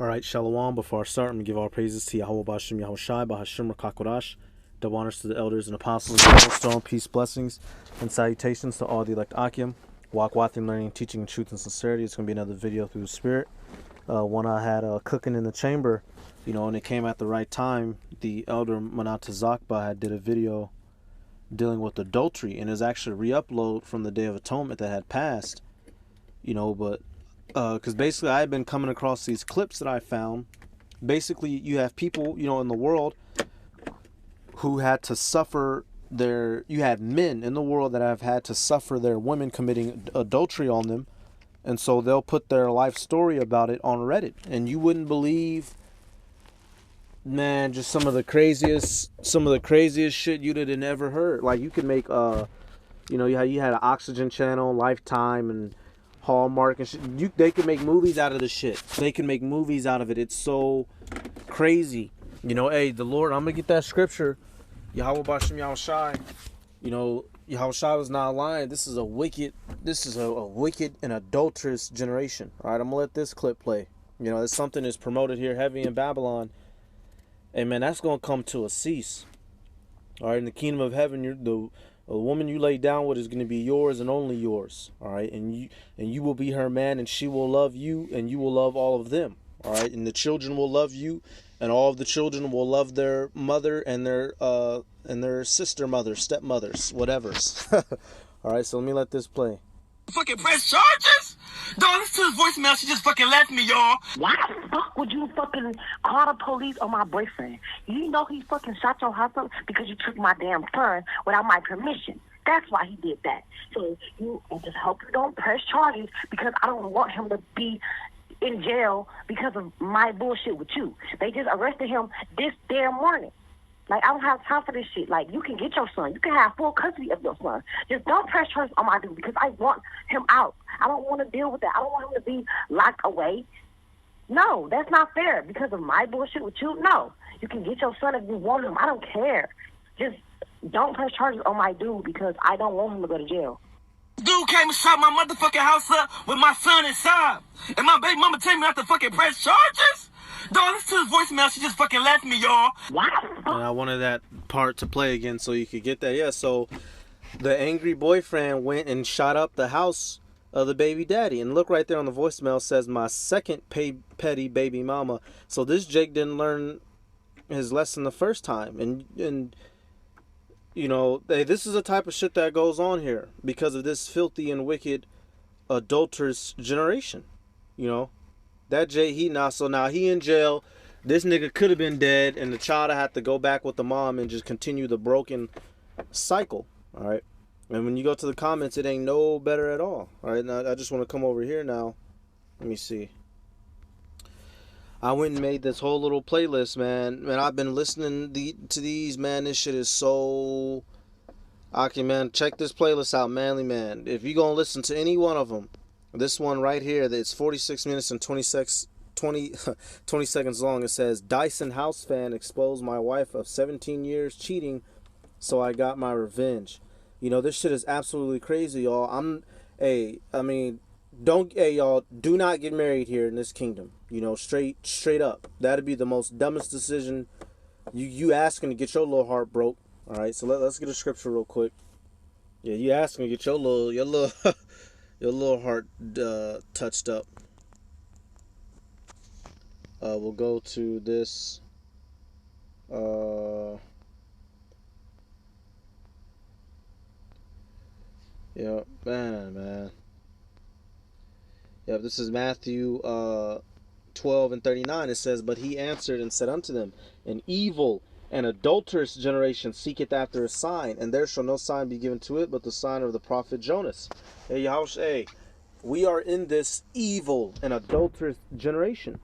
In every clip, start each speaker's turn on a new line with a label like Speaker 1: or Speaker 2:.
Speaker 1: All right, Shalom. Before I start, I'm going to give all praises to Yahweh Bashim Yahushai, Bahashim Rakakodash. Double honors to the elders and apostles of the stone, peace, blessings, and salutations to all the elect Akim. Walk, walking, learning, teaching in truth and sincerity. It's going to be another video through the Spirit. One I had cooking in the chamber, and it came at the right time. The elder Manata Zakba had did a video dealing with adultery, and it was actually a re-upload from the Day of Atonement that had passed, but because basically I had been coming across these clips that I found. Basically, you have people, in the world who had to suffer you had men in the world that have had to suffer their women committing adultery on them. And so they'll put their life story about it on Reddit. And you wouldn't believe, man, just some of the craziest shit you'd have never heard. Like you could make, how you had an Oxygen Channel, Lifetime, and Hallmark and shit. They could make movies out of the shit. They can make movies out of it. It's so crazy. Hey, the Lord, I'm going to get that scripture. Yahweh Bashim Yahushai. Yahushai was not lying. This is a wicked and adulterous generation. All right, I'm going to let this clip play. It's something that's promoted here heavy in Babylon. Hey, man, that's going to come to a cease. All right, in the kingdom of heaven, the woman you lay down with is going to be yours and only yours. All right, and you will be her man, and she will love you, and you will love all of them. All right, and the children will love you, and all of the children will love their mother and their sister mother, stepmothers, whatever's. All right, so let me let this play.
Speaker 2: Fucking press charges? Dog, listen to his voicemail. She just fucking left me, y'all.
Speaker 3: Why the fuck would you fucking call the police on my boyfriend? You know he fucking shot your house up because you took my damn son without my permission. That's why he did that. So I just hope you don't press charges because I don't want him to be in jail because of my bullshit with you. They just arrested him this damn morning. Like, I don't have time for this shit. Like, you can get your son. You can have full custody of your son. Just don't press charges on my dude because I want him out. I don't want to deal with that. I don't want him to be locked away. No, that's not fair because of my bullshit with you. No, you can get your son if you want him. I don't care. Just don't press charges on my dude because I don't want him to go to jail.
Speaker 2: Dude came and shot my motherfucking house up with my son inside. And my baby mama tell me not to fucking press charges? Dog, listen to his voicemail. She just fucking left me, y'all.
Speaker 1: And I wanted that part to play again so you could get that. Yeah, so the angry boyfriend went and shot up the house of the baby daddy. And look right there on the voicemail, says my second petty baby mama. So this Jake didn't learn his lesson the first time. And this is the type of shit that goes on here because of this filthy and wicked adulterous generation. That Jay, now he in jail. This nigga could have been dead, and the child had to go back with the mom and just continue the broken cycle. All right, and when you go to the comments, it ain't no better at all. All right, now I just want to come over here now. Let me see. I went and made this whole little playlist, man. Man, I've been listening to these, man. This shit is so... Okay, man, check this playlist out, Manly Man. If you're going to listen to any one of them, this one right here, it's 46 minutes and 20 seconds long. It says, Dyson House fan exposed my wife of 17 years cheating, so I got my revenge. This shit is absolutely crazy, y'all. Y'all, do not get married here in this kingdom. Straight up. That'd be the most dumbest decision. You asking to get your little heart broke. All right, so let's get a scripture real quick. Yeah, you asking to get your little heart touched up. We'll go to this. Yeah, man. Yeah, this is Matthew 12 and 39. It says, but he answered and said unto them, an evil and adulterous generation seeketh after a sign, and there shall no sign be given to it but the sign of the prophet Jonas. Hey, Yahushua, we are in this evil and adulterous generation.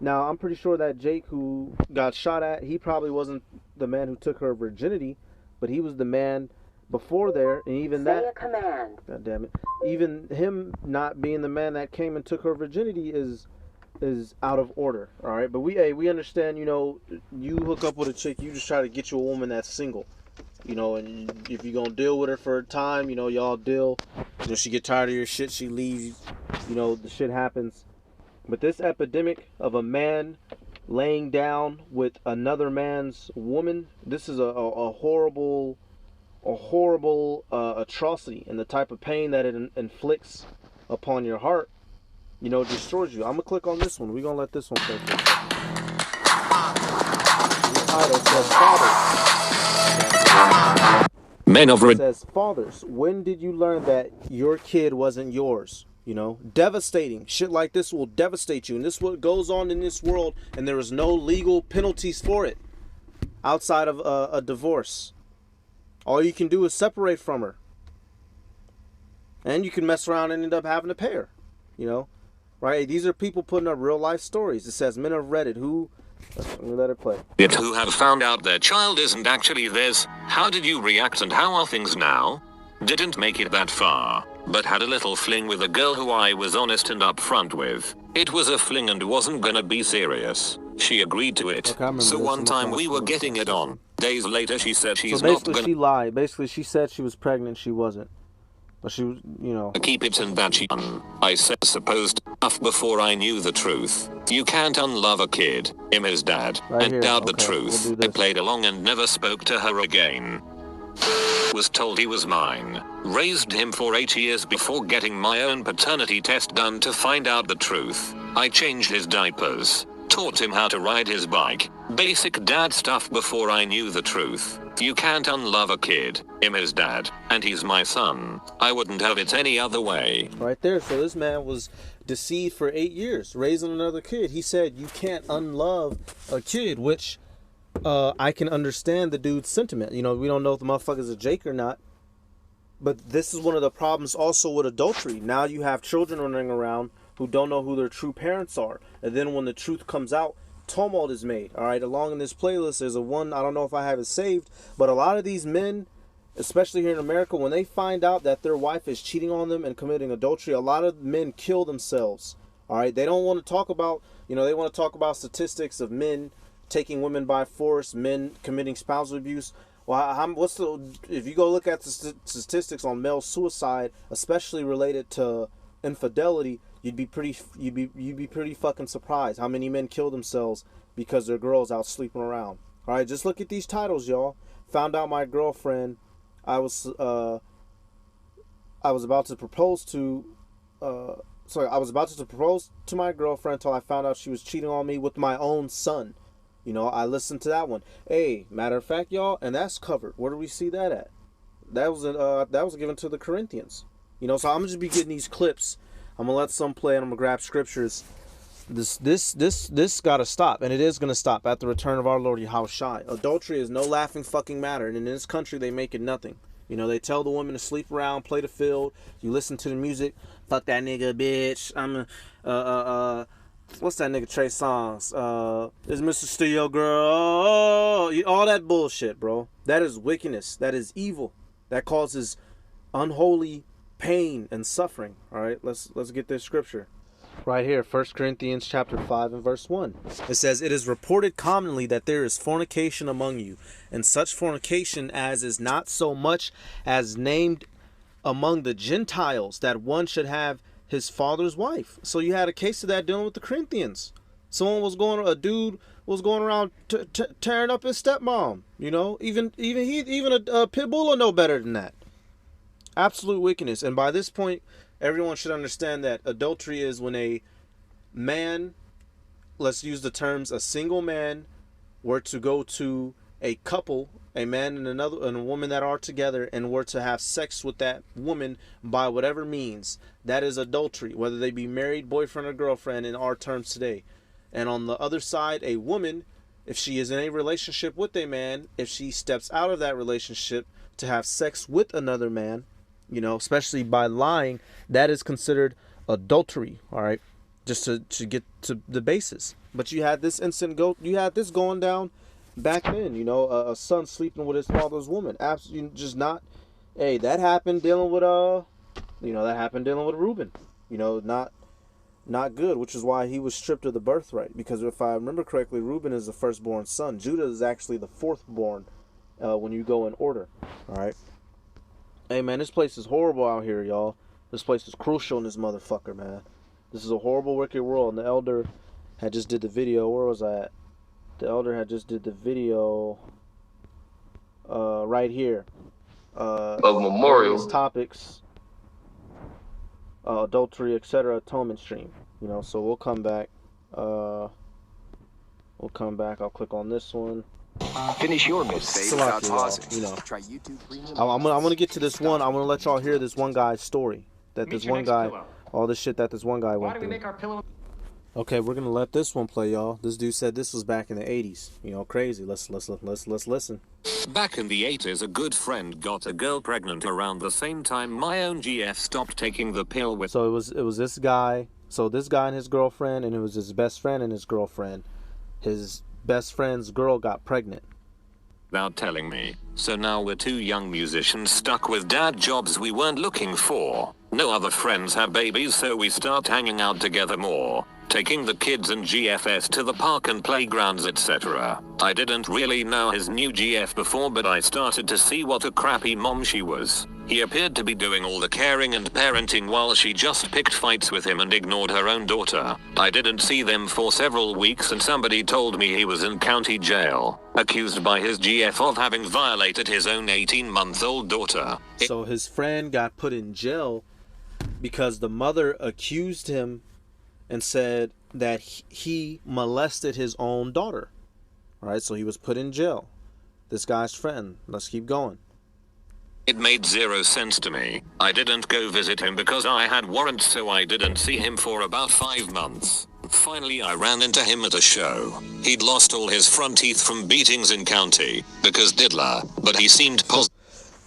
Speaker 1: Now, I'm pretty sure that Jake who got shot at, he probably wasn't the man who took her virginity, but he was the man before there, and even that...
Speaker 3: Say a command.
Speaker 1: God damn it. Even him not being the man that came and took her virginity is out of order, all right? But we understand, you hook up with a chick, you just try to get you a woman that's single. And if you're going to deal with her for a time, y'all deal. She get tired of your shit, she leaves, the shit happens. But this epidemic of a man laying down with another man's woman, this is a horrible, atrocity, and the type of pain that it inflicts upon your heart, you know, destroys you. I'm gonna click on this one. We're gonna let this one play for a second. The title says Fathers.
Speaker 4: Men of
Speaker 1: It says, Fathers, when did you learn that your kid wasn't yours? You know, devastating. Shit like this will devastate you. And this is what goes on in this world, and there is no legal penalties for it outside of a divorce. All you can do is separate from her. And you can mess around and end up having to pay her. You know, right? These are people putting up real life stories. It says, men of Reddit who... Let me let it play.
Speaker 4: who have found out their child isn't actually theirs. How did you react and how are things now? Didn't make it that far, but had a little fling with a girl who I was honest and upfront with. It was a fling and wasn't gonna be serious. She agreed to it.
Speaker 1: Okay,
Speaker 4: so one time we were getting it on. Days later she said she's
Speaker 1: so
Speaker 4: not
Speaker 1: basically
Speaker 4: gonna
Speaker 1: she lied. Basically she said she was pregnant. She wasn't. But she was, you know.
Speaker 4: keep it and that she I said supposed stuff before I knew the truth. You can't unlove a kid, him his dad,
Speaker 1: Right
Speaker 4: and
Speaker 1: here.
Speaker 4: doubt the
Speaker 1: Okay,
Speaker 4: truth.
Speaker 1: we'll do
Speaker 4: I
Speaker 1: this.
Speaker 4: played along and never spoke to her again. Was told he was mine. Raised him for 8 years before getting my own paternity test done to find out the truth. I changed his diapers. Taught him how to ride his bike. Basic dad stuff before I knew the truth. You can't unlove a kid, him his dad, and he's my son. I wouldn't have it any other way.
Speaker 1: Right there. So this man was deceived for 8 years, raising another kid. He said you can't unlove a kid, which I can understand the dude's sentiment. You know, we don't know if the motherfucker's a Jake or not. But this is one of the problems also with adultery. Now you have children running around who don't know who their true parents are. And then when the truth comes out, tumult is made. All right, along in this playlist, there's a one, I don't know if I have it saved, but a lot of these men, especially here in America, when they find out that their wife is cheating on them and committing adultery, a lot of men kill themselves. All right, they don't want to talk about, you know, they want to talk about statistics of men taking women by force, men committing spousal abuse. Well, if you go look at the statistics on male suicide, especially related to infidelity, you'd be pretty fucking surprised how many men kill themselves because their girls out sleeping around. All right, just look at these titles, y'all. Found out my girlfriend. I was about to propose to. I was about to propose to my girlfriend until I found out she was cheating on me with my own son. You know, I listened to that one. Hey, matter of fact, y'all, and that's covered. Where do we see that at? That was given to the Corinthians. You know, so I'm just be getting these clips. I'm gonna let some play, and I'm gonna grab scriptures. This gotta stop, and it is gonna stop at the return of our Lord Yahushua. Adultery is no laughing fucking matter, and in this country they make it nothing. You know, they tell the women to sleep around, play the field. You listen to the music. Fuck that nigga, bitch. What's that nigga Trey Songz? Is Mr. Steele girl? Oh, all that bullshit, bro. That is wickedness. That is evil. That causes unholy pain and suffering. All right, let's get this scripture. Right here, 1 Corinthians chapter 5 and verse 1. It says, "It is reported commonly that there is fornication among you, and such fornication as is not so much as named among the Gentiles, that one should have his father's wife." So you had a case of that dealing with the Corinthians. A dude was going around tearing up his stepmom. You know, even a pit bull will know better than that. Absolute wickedness. And by this point, everyone should understand that adultery is when a man, let's use the terms, a single man were to go to a couple, a man and a woman that are together, and were to have sex with that woman by whatever means. That is adultery, whether they be married, boyfriend or girlfriend in our terms today. And on the other side, a woman, if she is in a relationship with a man, if she steps out of that relationship to have sex with another man, you know, especially by lying, that is considered adultery. All right, just to get to the basis. But you had this going down back then. You know, a son sleeping with his father's woman. Absolutely, just not. Hey, that happened dealing with Reuben. You know, not good, which is why he was stripped of the birthright. Because if I remember correctly, Reuben is the firstborn son. Judah is actually the fourthborn when you go in order. All right. Hey, man, this place is horrible out here, y'all. This place is crucial in this motherfucker, man. This is a horrible, wicked world. And the elder had just did the video. Where was I at? The elder had just did the video right here.
Speaker 5: Of memorial
Speaker 1: topics, adultery, etc. atonement stream. You know, so we'll come back. I'll click on this one.
Speaker 6: Finish your mixtape without pausing.
Speaker 1: You know,
Speaker 6: Try YouTube Premium.
Speaker 1: I'm gonna get to this one. I'm gonna let y'all hear this one guy's story. That this one guy, all this shit that this one guy went through. Okay, we're gonna let this one play, y'all. This dude said this was back in the 80s. You know, crazy. Let's listen.
Speaker 4: Back in the 80s, a good friend got a girl pregnant around the same time my own GF stopped taking the pill with.
Speaker 1: So it was this guy. So this guy and his girlfriend, and it was his best friend and his girlfriend. His best friend's girl got pregnant.
Speaker 4: Without telling me. So now we're two young musicians stuck with dad jobs we weren't looking for. No other friends have babies, so we start hanging out together more. Taking the kids and GFS to the park and playgrounds, etc. I didn't really know his new GF before, but I started to see what a crappy mom she was. He appeared to be doing all the caring and parenting while she just picked fights with him and ignored her own daughter. I didn't see them for several weeks, and somebody told me he was in county jail, accused by his GF of having violated his own 18-month-old daughter.
Speaker 1: So his friend got put in jail because the mother accused him and said that he molested his own daughter. All right, so he was put in jail. This guy's friend. Let's keep going.
Speaker 4: It made zero sense to me. I didn't go visit him because I had warrants, so I didn't see him for about 5 months. Finally, I ran into him at a show. He'd lost all his front teeth from beatings in county because diddler, but he seemed positive.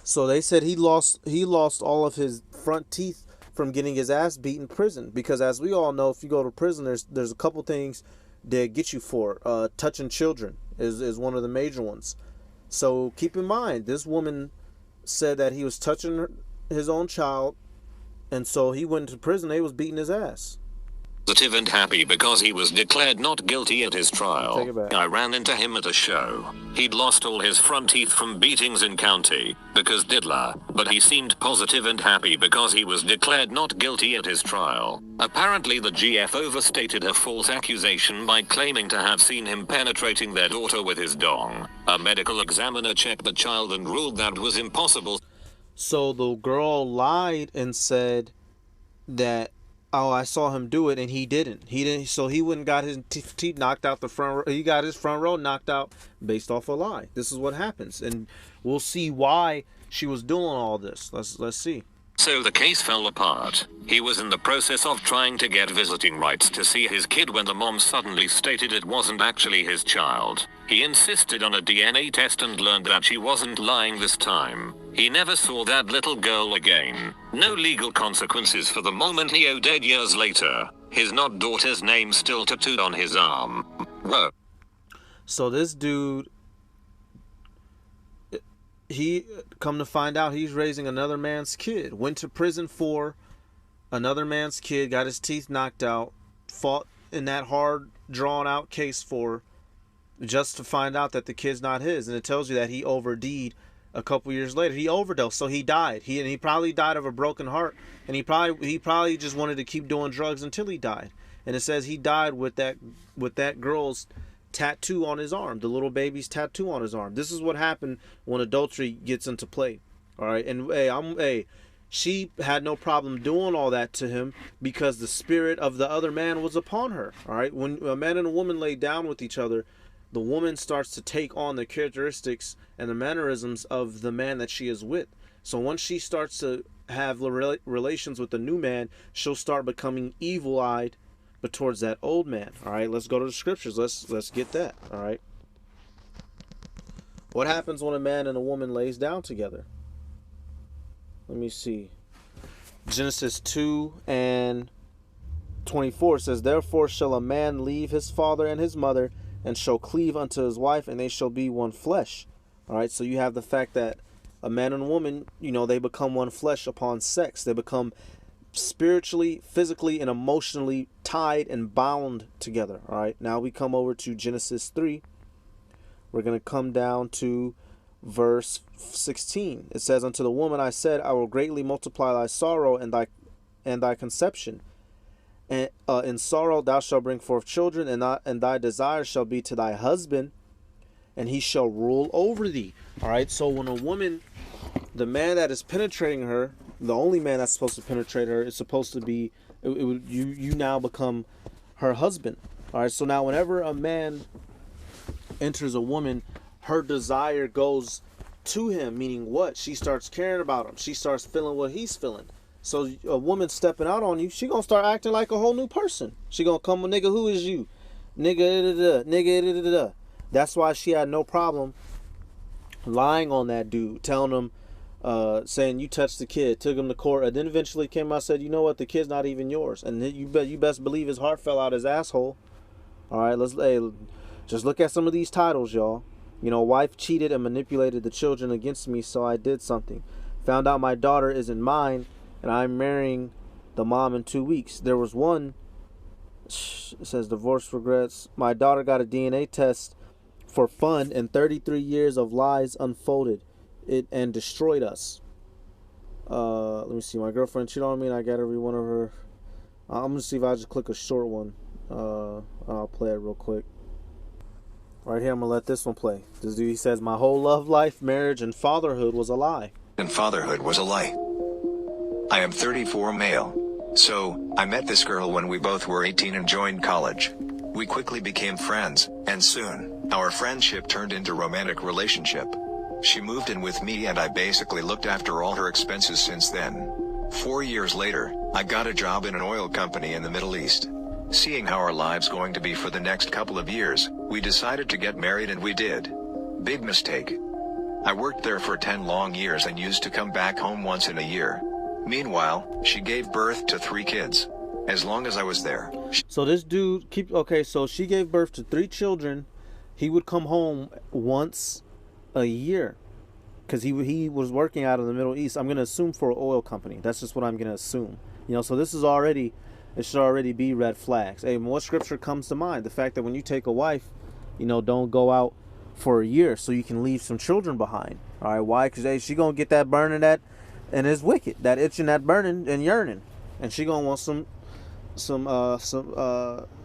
Speaker 1: So they said he lost all of his front teeth from getting his ass beat in prison, because as we all know, if you go to prison, there's a couple things they get you for. Touching children is one of the major ones. So keep in mind, this woman said that he was touching his own child, and so he went to prison. They was beating his ass.
Speaker 4: Positive and happy because he was declared not guilty at his trial.
Speaker 1: Take it back.
Speaker 4: I ran into him at a show. He'd lost all his front teeth from beatings in county because diddler, but he seemed positive and happy because he was declared not guilty at his trial. Apparently the GF overstated her false accusation by claiming to have seen him penetrating their daughter with his dong. A medical examiner checked the child and ruled that was impossible.
Speaker 1: So the girl lied and said that, oh, I saw him do it, and he didn't. So he wouldn't got his teeth knocked out the front. He got his front row knocked out based off a lie. This is what happens, and we'll see why she was doing all this. Let's see.
Speaker 4: So the case fell apart. He was in the process of trying to get visiting rights to see his kid when the mom suddenly stated it wasn't actually his child. He insisted on a DNA test and learned that she wasn't lying this time. He never saw that little girl again. No legal consequences for the moment he owed dead years later. His not daughter's name still tattooed on his arm. Whoa.
Speaker 1: So this dude, he come to find out he's raising another man's kid. Went to prison for another man's kid, got his teeth knocked out, fought in that hard drawn out case for, just to find out that the kid's not his. And it tells you that he OD'd a couple years later. He overdosed, so he died. He probably died of a broken heart, and he probably just wanted to keep doing drugs until he died. And it says he died with that girl's tattoo on his arm, the little baby's tattoo on his arm. This is what happened when adultery gets into play. All right, and she had no problem doing all that to him because the spirit of the other man was upon her. All right, when a man and a woman lay down with each other, the woman starts to take on the characteristics and the mannerisms of the man that she is with. So once she starts to have relations with the new man, she'll start becoming evil-eyed, but towards that old man. All right, let's go to the scriptures. Let's get that. All right. What happens when a man and a woman lays down together? Let me see. Genesis 2:24 says, "Therefore shall a man leave his father and his mother, and shall cleave unto his wife, and they shall be one flesh." All right, so you have the fact that a man and a woman, they become one flesh upon sex. They become spiritually, physically, and emotionally tied and bound together. All right, now we come over to Genesis 3. We're going to come down to verse 16. It says, "Unto the woman I said, I will greatly multiply thy sorrow and thy conception. And In sorrow thou shalt bring forth children, and thy desire shall be to thy husband, and he shall rule over thee. All right, so when a woman, the man that is penetrating her, the only man that's supposed to penetrate her is supposed to be, you now become her husband. All right, so now whenever a man enters a woman, her desire goes to him, meaning what? She starts caring about him. She starts feeling what he's feeling. So a woman stepping out on you, she gonna start acting like a whole new person. She gonna come, nigga, who is you? Nigga, da, da, da, nigga, da, da, da. That's why she had no problem lying on that dude, telling him, saying you touched the kid, took him to court, and then eventually came out and said, you know what, the kid's not even yours. And you best believe his heart fell out his asshole. All right, just look at some of these titles, y'all. You know, wife cheated and manipulated the children against me, so I did something. Found out my daughter isn't mine, and I'm marrying the mom in 2 weeks. There was one, it says divorce regrets. My daughter got a DNA test for fun, and 33 years of lies unfolded it and destroyed us. Let me see. My girlfriend cheated on me, and I got every one of her. I'm gonna see if I just click a short one. I'll play it real quick. Right here, I'm gonna let this one play. This dude, he says, my whole love life, marriage, and fatherhood was a lie.
Speaker 7: And fatherhood was a lie. I am 34 male. So, I met this girl when we both were 18 and joined college. We quickly became friends, and soon, our friendship turned into romantic relationship. She moved in with me and I basically looked after all her expenses since then. 4 years later, I got a job in an oil company in the Middle East. Seeing how our lives going to be for the next couple of years, we decided to get married, and we did. Big mistake. I worked there for 10 long years and used to come back home once in a year. Meanwhile, she gave birth to 3 kids. As long as I was there.
Speaker 1: So this dude so she gave birth to 3 children. He would come home once a year because he was working out of the Middle East. I'm going to assume for an oil company. That's just what I'm going to assume. You know, so this is already, it should already be red flags. Hey, what scripture comes to mind? The fact that when you take a wife, you know, don't go out for a year so you can leave some children behind. All right, why? Because, hey, she going to get that burning, that, and it's wicked, that itching, that burning and yearning. And she going to want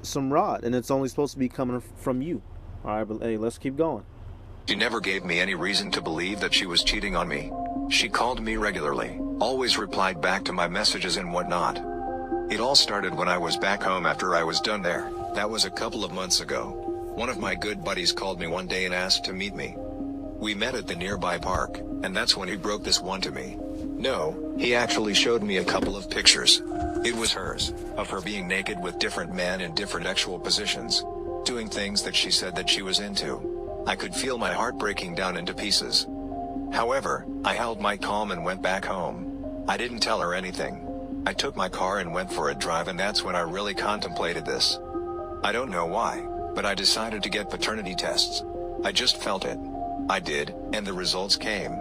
Speaker 1: some rod, and it's only supposed to be coming from you. All right, but hey, let's keep going.
Speaker 7: She never gave me any reason to believe that she was cheating on me. She called me regularly, always replied back to my messages and whatnot. It all started when I was back home after I was done there. That was a couple of months ago. One of my good buddies called me one day and asked to meet me. We met at the nearby park, and that's when he broke this one to me. No, he actually showed me a couple of pictures. It was hers, of her being naked with different men in different sexual positions, doing things that she said that she was into. I could feel my heart breaking down into pieces. However, I held my calm and went back home. I didn't tell her anything. I took my car and went for a drive, and that's when I really contemplated this. I don't know why, but I decided to get paternity tests. I just felt it. I did, and the results came.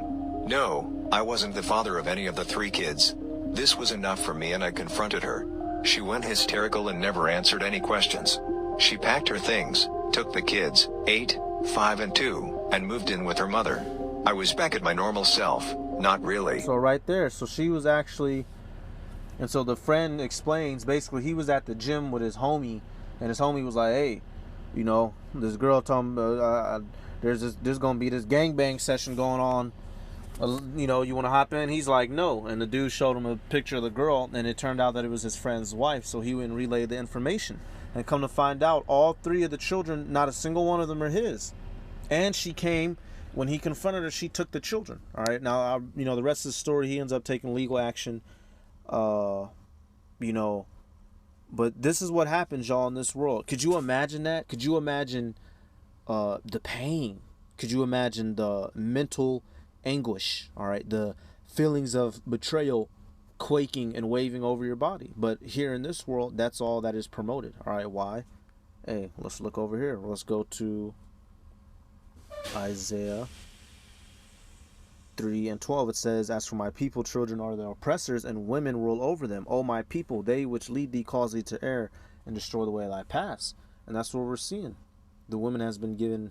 Speaker 7: No, I wasn't the father of any of the 3 kids. This was enough for me, and I confronted her. She went hysterical and never answered any questions. She packed her things, took the kids, 8, 5 and 2, and moved in with her mother. I was back at my normal self. Not really.
Speaker 1: So right there, so she was actually, and so the friend explains, basically he was at the gym with his homie, and his homie was like, hey, you know, this girl told him, there's gonna be this gangbang session going on, you know, you want to hop in? He's like, no. And the dude showed him a picture of the girl, and it turned out that it was his friend's wife. So he went and relayed the information, and come to find out, all 3 of the children, not a single one of them are his. And she came, when he confronted her, she took the children. All right, now, you know, the rest of the story, he ends up taking legal action, you know, but this is what happens, y'all, in this world. Could you imagine that? Could you imagine the pain? Could you imagine the mental anguish, all right, the feelings of betrayal quaking and waving over your body? But here in this world, that's all that is promoted. All right, why? Hey, let's look over here. Let's go to Isaiah 3:12. It says, as for my people, children are their oppressors, and women rule over them. O my people, they which lead thee cause thee to err, and destroy the way of thy paths. And that's what we're seeing. The woman has been given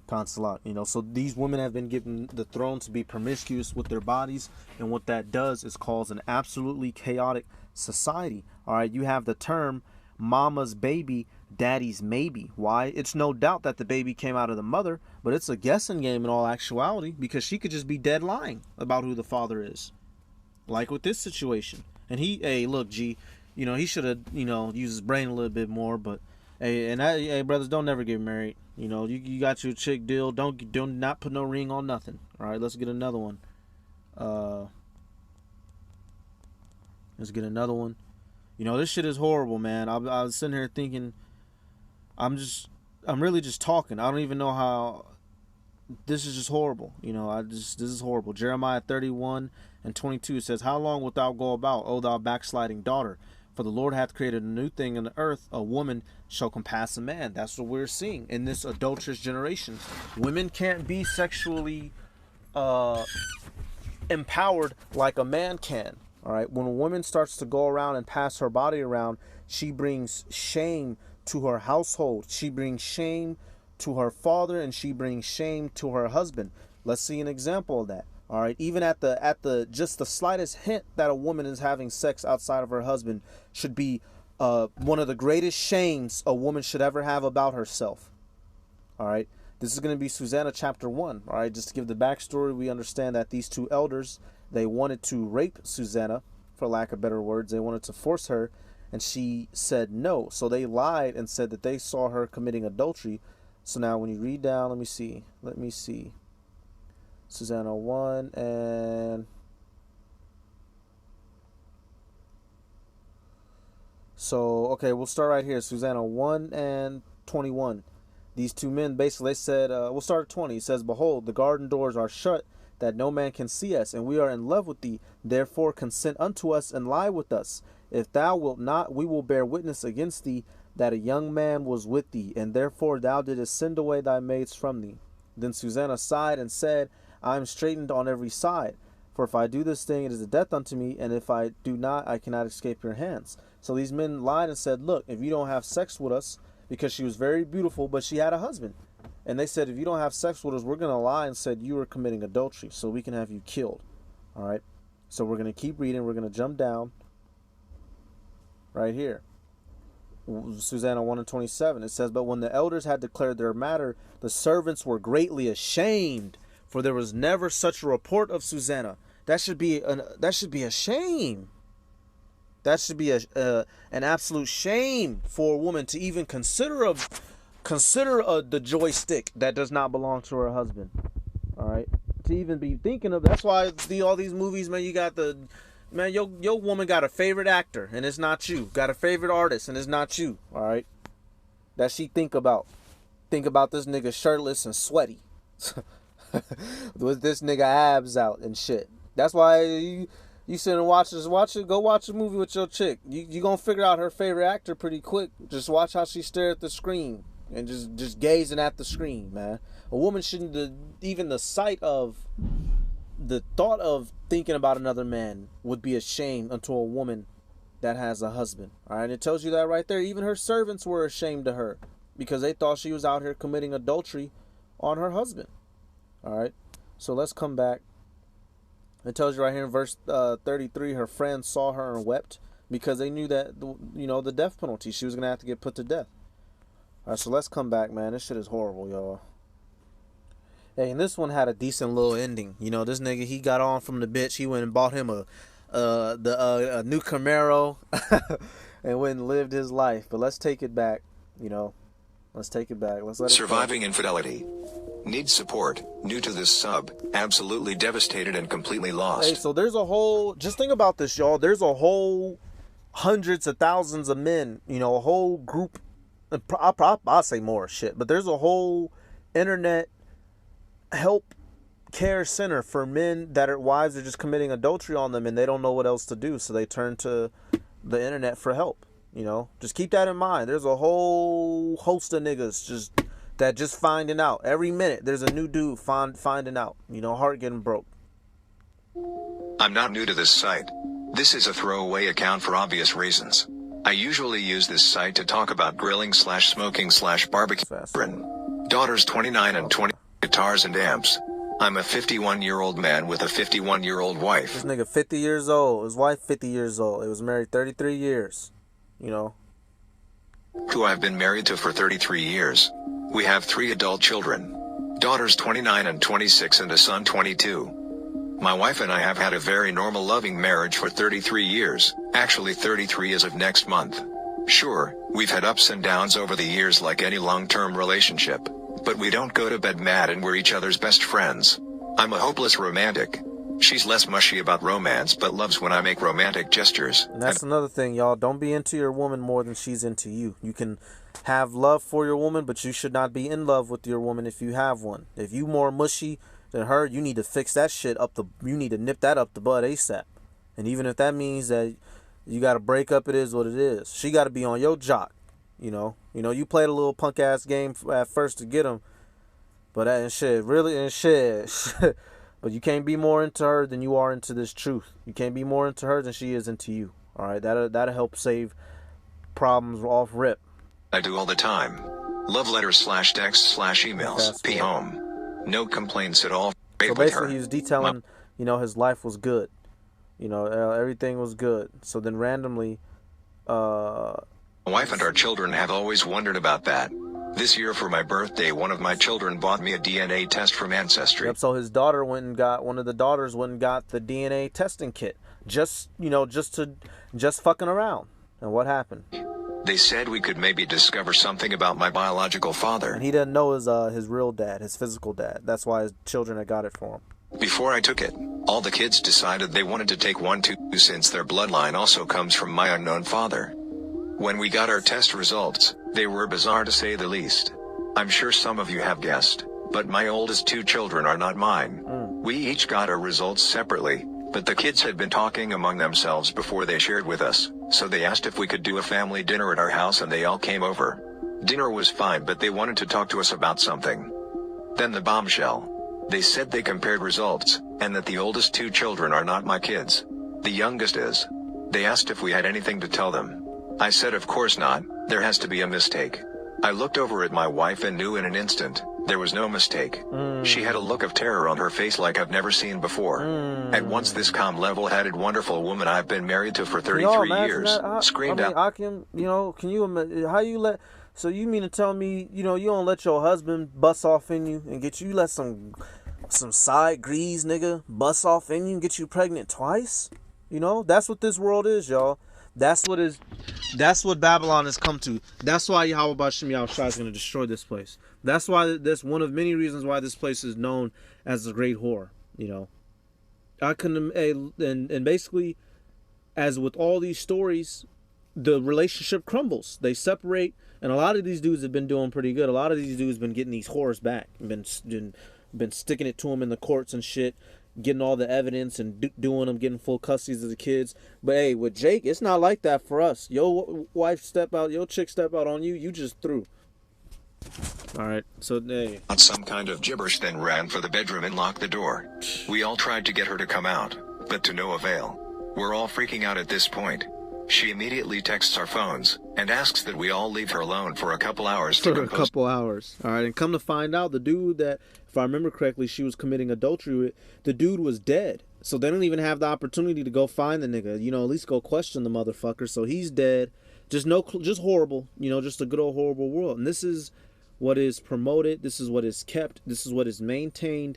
Speaker 1: consulat, you know, so these women have been given the throne to be promiscuous with their bodies, and what that does is cause an absolutely chaotic society. All right, you have the term mama's baby, daddy's maybe. Why? It's no doubt that the baby came out of the mother, but it's a guessing game in all actuality because she could just be dead lying about who the father is. Like with this situation. And hey, look, G, he should have, used his brain a little bit more, but hey, brothers, don't never get married. You got your chick deal. Do not put no ring on nothing. All right, let's get another one. Let's get another one. This shit is horrible, man. I was sitting here thinking, I'm really just talking. I don't even know how. This is just horrible. This is horrible. Jeremiah 31:22 says, "How long wilt thou go about, O thou backsliding daughter? For the Lord hath created a new thing in the earth. A woman shall compass a man." That's what we're seeing in this adulterous generation. Women can't be sexually empowered like a man can. All right. When a woman starts to go around and pass her body around, she brings shame to her household. She brings shame to her father, and she brings shame to her husband. Let's see an example of that. All right. Even at the just the slightest hint that a woman is having sex outside of her husband should be one of the greatest shames a woman should ever have about herself. All right. This is going to be Susanna chapter 1. All right. Just to give the backstory, we understand that these two elders, they wanted to rape Susanna, for lack of better words. They wanted to force her, and she said no. So they lied and said that they saw her committing adultery. So now when you read down, let me see. Susanna 1 and... So, okay, we'll start right here. Susanna 1:21. These two men basically, they said, we'll start at 20. It says, "Behold, the garden doors are shut, that no man can see us, and we are in love with thee. Therefore consent unto us, and lie with us. If thou wilt not, we will bear witness against thee, that a young man was with thee, and therefore thou didst send away thy maids from thee." Then Susanna sighed and said, "I am straitened on every side. For if I do this thing, it is a death unto me, and if I do not, I cannot escape your hands." So these men lied and said, "Look, if you don't have sex with us," because she was very beautiful, but she had a husband. And they said, "If you don't have sex with us, we're going to lie and said you are committing adultery, so we can have you killed." All right. So we're going to keep reading. We're going to jump down right here. Susanna 1:27. It says, "But when the elders had declared their matter, the servants were greatly ashamed, for there was never such a report of Susanna." That should be a shame. That should be an absolute shame for a woman to even consider the joystick that does not belong to her husband. All right, to even be thinking of. That's why all these movies, man. You got your woman got a favorite actor, and it's not you. Got a favorite artist, and it's not you. All right, that she think about this nigga shirtless and sweaty, with this nigga abs out and shit. That's why you sit and go watch a movie with your chick. You gonna figure out her favorite actor pretty quick. Just watch how she stare at the screen and just gazing at the screen, man. A woman shouldn't, even the thought of thinking about another man would be a shame unto a woman that has a husband. All right, and it tells you that right there. Even her servants were ashamed of her because they thought she was out here committing adultery on her husband. All right, so let's come back. It tells you right here in verse 33, her friends saw her and wept because they knew that, the death penalty. She was going to have to get put to death. All right, so let's come back, man. This shit is horrible, y'all. Hey, and this one had a decent little ending. This nigga, he got on from the bitch. He went and bought him a new Camaro and went and lived his life. But let's take it back, Let's take it back. Let's let it
Speaker 7: Surviving infidelity. Needs support. New to this sub. Absolutely devastated and completely lost.
Speaker 1: Hey, so there's a whole... Just think about this, y'all. There's a whole hundreds of thousands of men. A whole group... I'll say more shit. But there's a whole internet help care center for men that wives are just committing adultery on them and they don't know what else to do. So they turn to the internet for help. Just keep that in mind. There's a whole host of niggas just finding out. Every minute there's a new dude finding out. Heart getting broke.
Speaker 7: I'm not new to this site. This is a throwaway account for obvious reasons. I usually use this site to talk about grilling/smoking/barbecue. Daughters 29 and 20 guitars and amps. I'm a 51-year-old man with a 51-year-old wife.
Speaker 1: This nigga 50 years old. His wife 50 years old. They was married 33 years. You know.
Speaker 7: Who I've been married to for 33 years. We have 3 adult children. Daughters 29 and 26 and a son 22. My wife and I have had a very normal loving marriage for 33 years, actually 33 as of next month. Sure, we've had ups and downs over the years like any long-term relationship, but we don't go to bed mad and we're each other's best friends. I'm a hopeless romantic. She's less mushy about romance but loves when I make romantic gestures.
Speaker 1: And that's another thing, y'all. Don't be into your woman more than she's into you. You can have love for your woman, but you should not be in love with your woman if you have one. If you more mushy than her, you need to fix that shit up you need to nip that up the butt ASAP. And even if that means that you got to break up, it is what it is. She got to be on your jock, you know. You played a little punk ass game at first to get him, but but you can't be more into her than you are into this truth. You can't be more into her than she is into you. All right, that'll help save problems off rip.
Speaker 7: I do all the time. Love letters /texts /emails. P home. No complaints at all.
Speaker 1: So basically, he was detailing, his life was good. Everything was good. So then randomly,
Speaker 7: my wife and our children have always wondered about that. This year for my birthday, one of my children bought me a DNA test from Ancestry.
Speaker 1: Yep, so his daughter one of the daughters went and got the DNA testing kit. Just fucking around. And what happened?
Speaker 7: They said we could maybe discover something about my biological father.
Speaker 1: And he didn't know his real dad, his physical dad. That's why his children had got it for him.
Speaker 7: Before I took it, all the kids decided they wanted to take one too, since their bloodline also comes from my unknown father. When we got our test results, they were bizarre to say the least. I'm sure some of you have guessed, but my oldest 2 children are not mine. We each got our results separately, but the kids had been talking among themselves before they shared with us, so they asked if we could do a family dinner at our house and they all came over. Dinner was fine, but they wanted to talk to us about something. Then the bombshell. They said they compared results, and that the oldest 2 children are not my kids. The youngest is. They asked if we had anything to tell them. I said of course not, there has to be a mistake. I looked over at my wife and knew in an instant, there was no mistake. She had a look of terror on her face like I've never seen before. At once this calm, level-headed, wonderful woman I've been married to for 33 years screamed out.
Speaker 1: Akim, can you imagine how you let... So you mean to tell me, you don't let your husband bust off in you and get you let some side grease nigga bust off in you and get you pregnant twice? That's what this world is, y'all. That's what Babylon has come to. That's why Yahweh Bashim Yahushua is going to destroy this place. That's why one of many reasons why this place is known as the Great Whore. I couldn't, and basically, as with all these stories, the relationship crumbles. They separate, and a lot of these dudes have been doing pretty good. A lot of these dudes been getting these whores back, been sticking it to them in the courts and shit, getting all the evidence and doing them, getting full custody of the kids. But hey, with Jake, it's not like that for us. Your wife step out, your chick step out on you, you just threw. All right, so hey.
Speaker 7: Some kind of gibberish, then ran for the bedroom and locked the door. We all tried to get her to come out, but to no avail. We're all freaking out at this point. She immediately texts our phones and asks that we all leave her alone for a couple hours to compose.
Speaker 1: For a couple hours. All right, and come to find out, the dude that, if I remember correctly, she was committing adultery with, the dude was dead. So they don't even have the opportunity to go find the nigga. At least go question the motherfucker. So he's dead. Just horrible. Just a good old horrible world. And this is what is promoted. This is what is kept. This is what is maintained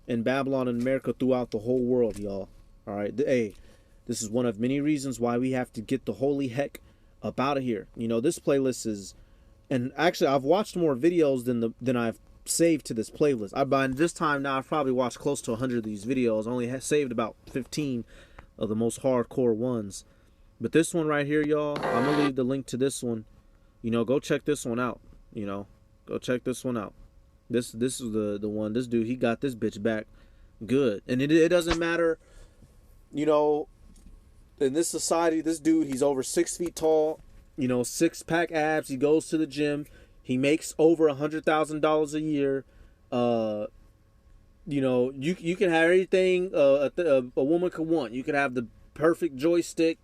Speaker 1: in Babylon and America throughout the whole world, y'all. All right, hey. This is one of many reasons why we have to get the holy heck up out of here. This playlist is, and actually I've watched more videos than I've saved to this playlist. By this time now I've probably watched close to 100 of these videos. Only have saved about 15 of the most hardcore ones. But this one right here, y'all, I'm gonna leave the link to this one. Go check this one out. Go check this one out. This is the one. This dude, he got this bitch back good, and it doesn't matter. In this society, this dude, he's over 6 feet tall, 6-pack abs. He goes to the gym. He makes over $100,000 a year. You can have everything a woman could want. You can have the perfect joystick.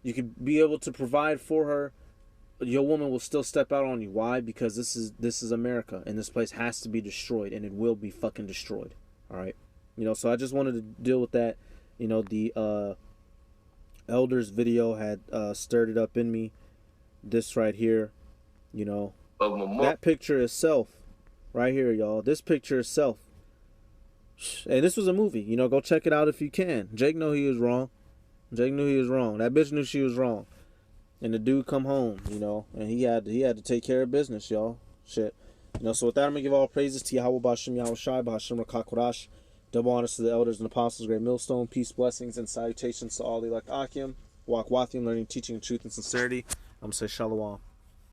Speaker 1: You can be able to provide for her. Your woman will still step out on you. Why? Because this is America, and this place has to be destroyed, and it will be fucking destroyed. All right. You know, so I just wanted to deal with that. You know, the elders video had stirred it up in me. This right here, you know, that picture itself, right here, y'all. This picture itself. And this was a movie. You know, go check it out if you can. Jake knew he was wrong. Jake knew he was wrong. That bitch knew she was wrong. And the dude come home, you know, and he had to take care of business, y'all. Shit. You know, so with that, I'm going to give all praises to Yahweh Bashim Yahweh Shai Bahashim Rakakurash. Double honors to the elders and apostles, great millstone, peace, blessings, and salutations to all the elect Akim. Walk Wathium, learning, teaching, truth, and sincerity. I'm going to say Shalom.